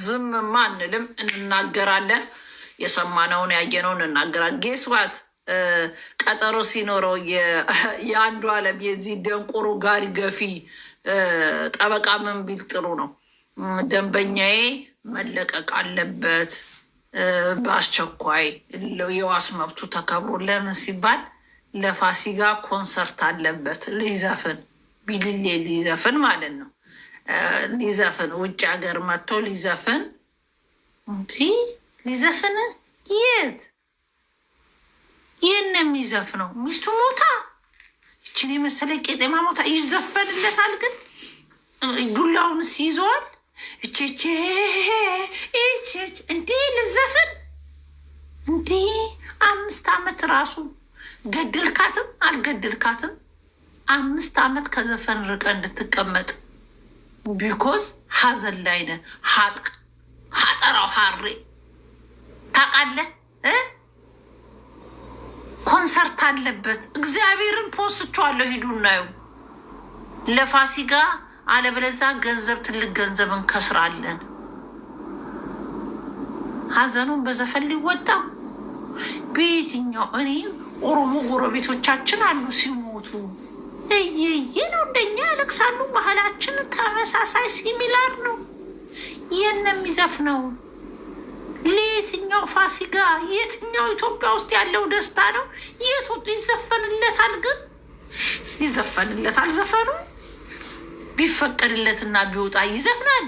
ዝም ማንልም እንናገራለን። የሰማነውን ያየነውን እንናገራለን። ጌስዋት ቀጠሮ ሲኖረው የአንዱ አለም የዚህ ደንቆሮ ጋሪ ገፊ ጠበቃ ምን ቢል ጥሩ ነው? ደንበኛዬ መለቀቅ አለበት በአስቸኳይ የዋስ መብቱ ተከብሮ። ለምን ሲባል ለፋሲካ ኮንሰርት አለበት ሊዘፍን ቢልሌ ሊዘፍን ማለት ነው። ሊዘፍን ውጭ ሀገር መጥቶ ሊዘፍን ሊዘፍን የት ይህን የሚዘፍነው? ሚስቱ ሞታ ይችን የመሰለ ቄጤማ ሞታ ይዘፈንለታል። ግን ዱላውን ሲይዘዋል። እቼቼ እንዲህ ልዘፍን እንዲህ 5 ዓመት ራሱ ገድልካትም አልገድልካትም 5 ዓመት ከዘፈን ርቀ እንድትቀመጥ ቢኮዝ ሀዘን ላይ ነን። ሀጠራው ሀሬ ታውቃለህ። ኮንሰርት አለበት። እግዚአብሔርን ፖስቸዋለሁ። ሂዱ እናዩ ለፋሲካ። አለበለዛ ገንዘብ ትልቅ ገንዘብ እንከስራለን። ሀዘኑን በዘፈን ሊወጣ በየትኛው? እኔ ኦሮሞ ጎረቤቶቻችን አሉ ሲሞቱ እየየ ነው እንደኛ ያለቅሳሉ። ባህላችን ተመሳሳይ ሲሚላር ነው። ይህን የሚዘፍነው ለየትኛው ፋሲካ? የትኛው ኢትዮጵያ ውስጥ ያለው ደስታ ነው? የቱ ይዘፈንለታል? ግን ይዘፈንለታል። ዘፈኑ ቢፈቀድለትና ቢወጣ ይዘፍናል።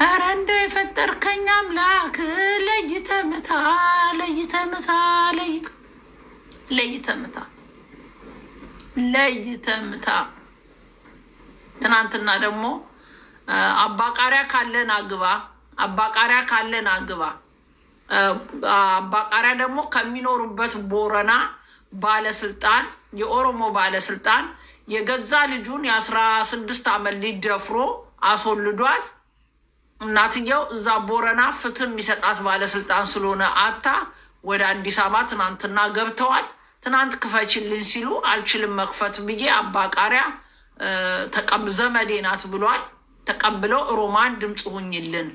ኧረ እንደው የፈጠርከኝ አምላክ ለይተምታ ለይተምታ ለይተምታ ለይተምታ። ትናንትና ደግሞ አባቃሪያ ካለን አግባ፣ አባቃሪያ ካለን አግባ። አባቃሪያ ደግሞ ከሚኖሩበት ቦረና ባለስልጣን፣ የኦሮሞ ባለስልጣን የገዛ ልጁን የ16 ዓመት ሊደፍሮ አስወልዷት። እናትየው እዛ ቦረና ፍትህ የሚሰጣት ባለስልጣን ስለሆነ አታ ወደ አዲስ አበባ ትናንትና ገብተዋል። ትናንት ክፈችልኝ ሲሉ አልችልም መክፈት ብዬ አባቃሪያ ዘመዴ ናት ብሏል። ተቀብለው ሮማን ድምፅ ሁኝልን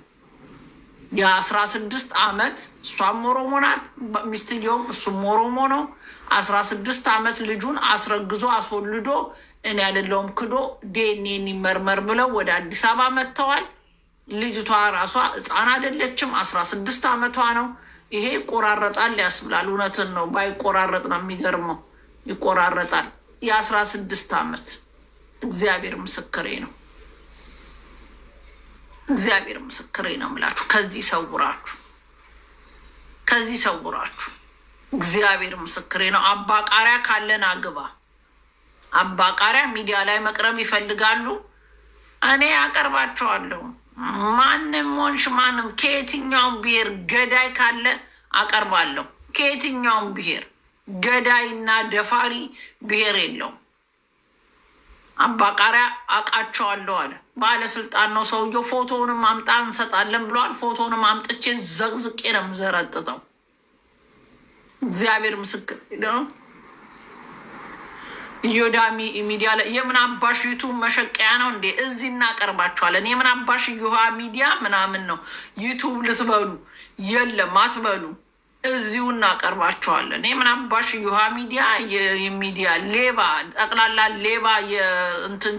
የ16 ዓመት እሷም ኦሮሞ ናት፣ ሚስትየውም እሱም ኦሮሞ ነው። 16 ዓመት ልጁን አስረግዞ አስወልዶ እኔ አይደለሁም ክዶ ዴኔን ይመርመር ብለው ወደ አዲስ አበባ መጥተዋል። ልጅቷ ራሷ ሕፃን አይደለችም፣ 16 ዓመቷ ነው። ይሄ ይቆራረጣል ያስብላል። እውነትን ነው። ባይቆራረጥ ነው የሚገርመው። ይቆራረጣል። የ16 ዓመት እግዚአብሔር ምስክሬ ነው። እግዚአብሔር ምስክሬ ነው የምላችሁ። ከዚህ ሰውራችሁ፣ ከዚህ ሰውራችሁ። እግዚአብሔር ምስክሬ ነው። አባቃሪያ ካለን አግባ። አባቃሪያ ሚዲያ ላይ መቅረብ ይፈልጋሉ። እኔ አቀርባቸዋለሁ። ማንም ሆንሽ ማንም ከየትኛውም ብሔር ገዳይ ካለ አቀርባለሁ። ከየትኛውም ብሔር ገዳይና ደፋሪ ብሔር የለውም። አባቃሪያ አውቃቸዋለሁ አለ። ባለስልጣን ነው ሰውየው። ፎቶውንም አምጣ እንሰጣለን ብለዋል። ፎቶውንም አምጥቼ ዘቅዝቄ ነው የምዘረጥጠው። እግዚአብሔር ምስክር ነው። እዮዳ ሚዲያ ላይ የምን አባሽ ዩቱብ መሸቀያ ነው እንዴ? እዚህ እናቀርባቸዋለን። የምን አባሽ ዩሃ ሚዲያ ምናምን ነው ዩቱብ ልትበሉ? የለም አትበሉ። እዚሁ እናቀርባቸዋለን። የምን አባሽ ዩሃ ሚዲያ የሚዲያ ሌባ፣ ጠቅላላ ሌባ፣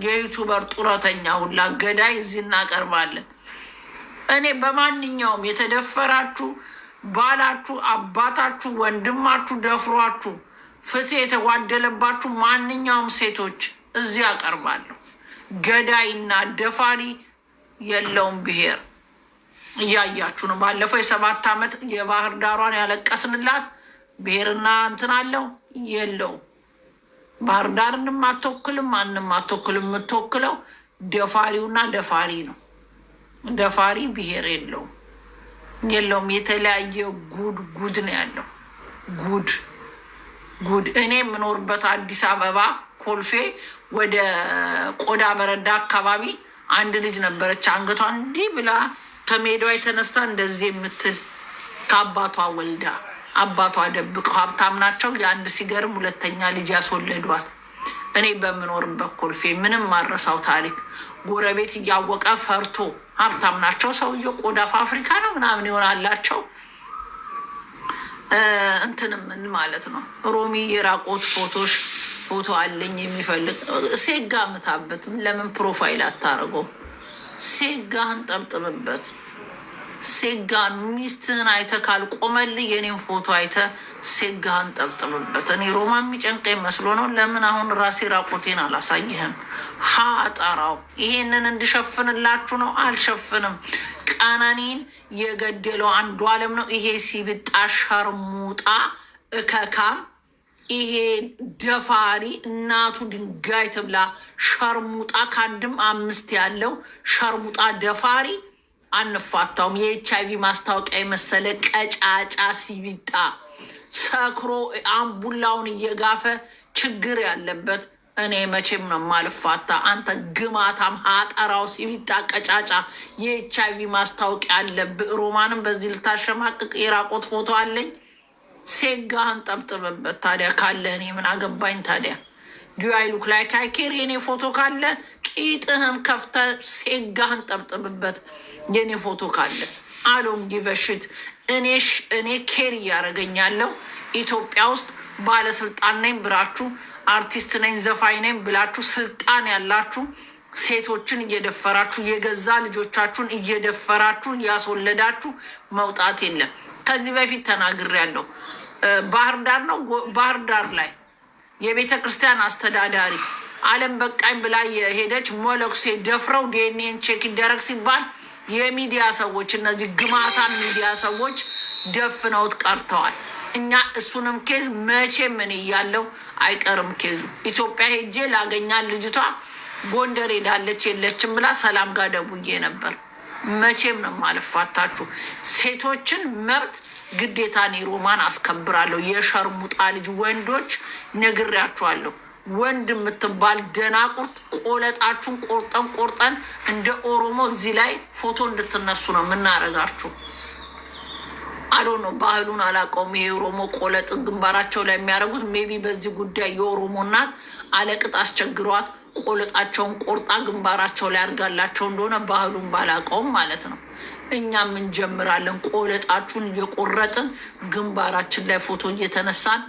የዩቱበር ጡረተኛ ሁላ ገዳይ እዚህ እናቀርባለን። እኔ በማንኛውም የተደፈራችሁ ባላችሁ፣ አባታችሁ፣ ወንድማችሁ ደፍሯችሁ ፍትህ የተጓደለባችሁ ማንኛውም ሴቶች እዚህ አቀርባለሁ። ገዳይና ደፋሪ የለውም ብሔር። እያያችሁ ነው። ባለፈው የ7 ዓመት የባህር ዳሯን ያለቀስንላት ብሔርና እንትን አለው የለው። ባህር ዳርንም አትወክልም፣ ማንም አትወክልም። የምትወክለው ደፋሪውና ደፋሪ ነው። ደፋሪ ብሔር የለውም የለውም። የተለያየ ጉድ ነው ያለው። ጉድ። እኔ የምኖርበት አዲስ አበባ ኮልፌ ወደ ቆዳ በረዳ አካባቢ አንድ ልጅ ነበረች። አንገቷን እንዲህ ብላ ከሜዳዋ የተነስታ እንደዚህ የምትል ከአባቷ ወልዳ አባቷ ደብቀው ሀብታም ናቸው። የአንድ ሲገርም 2ኛ ልጅ ያስወለዷት። እኔ በምኖርበት ኮልፌ ምንም ማረሳው ታሪክ ጎረቤት እያወቀ ፈርቶ ሀብታም ናቸው ሰውዬው ቆዳ ፋብሪካ ነው ምናምን ይሆናላቸው። እንትንም ምን ማለት ነው ሮሚ የራቆት ፎቶ አለኝ የሚፈልግ ሴጋ ምታበት ለምን ፕሮፋይል አታረገው? ሴጋህን ጠብጥብበት። ሴጋን ሚስትህን አይተ ካልቆመልህ የኔን ፎቶ አይተ ሴጋህን ጠብጥብበት። እኔ ሮማ የሚጨንቀኝ መስሎ ነው። ለምን አሁን ራሴ ራቆቴን አላሳይህም? ጠራው ይሄንን እንድሸፍንላችሁ ነው። አልሸፍንም። ቀነኒን የገደለው አንዱዓለም ነው። ይሄ ሲብጣ ሸርሙጣ እከካም ይሄ ደፋሪ እናቱ ድንጋይ ትብላ ሸርሙጣ ከአንድም 5 ያለው ሸርሙጣ ደፋሪ አንፋታውም። የኤችአይቪ ማስታወቂያ የመሰለ ቀጫጫ ሲቢጣ ሰክሮ አምቡላውን እየጋፈ ችግር ያለበት እኔ መቼም ነው ማልፋታ። አንተ ግማታም ሀጠራው ሲቢጣ ቀጫጫ የኤችአይቪ ማስታወቂያ አለብህ። ሮማንም በዚህ ልታሸማቅቅ የራቆት ፎቶ አለኝ። ሴጋህን ጠብጥብበት። ታዲያ ካለ እኔ ምን አገባኝ? ታዲያ ዲዩአይ ሉክ ላይ ካይኬር የኔ ፎቶ ካለ ቂጥህን ከፍተ ሴጋህን ጠብጥብበት። የኔ ፎቶ ካለ አሎም ጊቨሽት እኔ ኬር እያደረገኛለው ኢትዮጵያ ውስጥ ባለስልጣን ነኝ ብላችሁ አርቲስት ነኝ ዘፋኝ ነኝ ብላችሁ ስልጣን ያላችሁ ሴቶችን እየደፈራችሁ የገዛ ልጆቻችሁን እየደፈራችሁ እያስወለዳችሁ መውጣት የለም። ከዚህ በፊት ተናግሬያለሁ። ባህር ዳር ነው ባህር ዳር ላይ የቤተ ክርስቲያን አስተዳዳሪ አለም በቃኝ ብላ የሄደች ሞለክሴ ደፍረው ዲኤንኤን ቼክ ይደረግ ሲባል የሚዲያ ሰዎች እነዚህ ግማታን ሚዲያ ሰዎች ደፍነውት ቀርተዋል። እኛ እሱንም ኬዝ መቼም ምን እያለው አይቀርም ኬዙ። ኢትዮጵያ ሄጄ ላገኛት ልጅቷ ጎንደር ሄዳለች የለችም ብላ ሰላም ጋር ደውዬ ነበር። መቼም ነው ማልፋታችሁ። ሴቶችን መብት ግዴታ እኔ ሮማን አስከብራለሁ። የሸርሙጣ ልጅ ወንዶች ነግሬያችኋለሁ። ወንድ የምትባል ደናቁርት ቆለጣችሁን ቆርጠን እንደ ኦሮሞ እዚህ ላይ ፎቶ እንድትነሱ ነው የምናረጋችሁ። አዶ ነው ባህሉን አላውቀውም። የኦሮሞ ቆለጥ ግንባራቸው ላይ የሚያደርጉት ሜቢ በዚህ ጉዳይ የኦሮሞ እናት አለቅጥ አስቸግሯት ቆለጣቸውን ቆርጣ ግንባራቸው ላይ አድርጋላቸው እንደሆነ ባህሉን ባላውቀውም ማለት ነው። እኛም እንጀምራለን። ቆለጣችሁን እየቆረጥን ግንባራችን ላይ ፎቶ እየተነሳን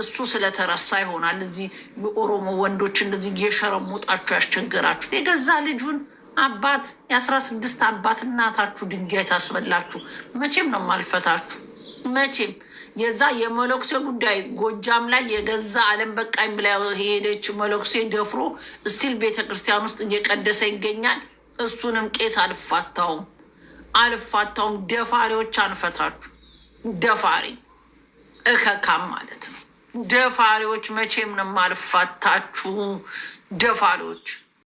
እሱ ስለተረሳ ይሆናል እዚህ የኦሮሞ ወንዶች እንደዚህ እየሸረሙጣችሁ ያስቸገራችሁ። የገዛ ልጁን አባት የ16 አባት እናታችሁ ድንጋይ ታስበላችሁ። መቼም ነው ማልፈታችሁ። መቼም የዛ የመለክሴ ጉዳይ ጎጃም ላይ የገዛ አለም በቃኝ ብላ ሄደች መለክሴ ደፍሮ ስቲል ቤተክርስቲያን ውስጥ እየቀደሰ ይገኛል። እሱንም ቄስ አልፋታውም። ደፋሪዎች አንፈታችሁ። ደፋሪ እከካም ማለት ነው። ደፋሪዎች መቼም ነው ማልፋታችሁ። ደፋሪዎች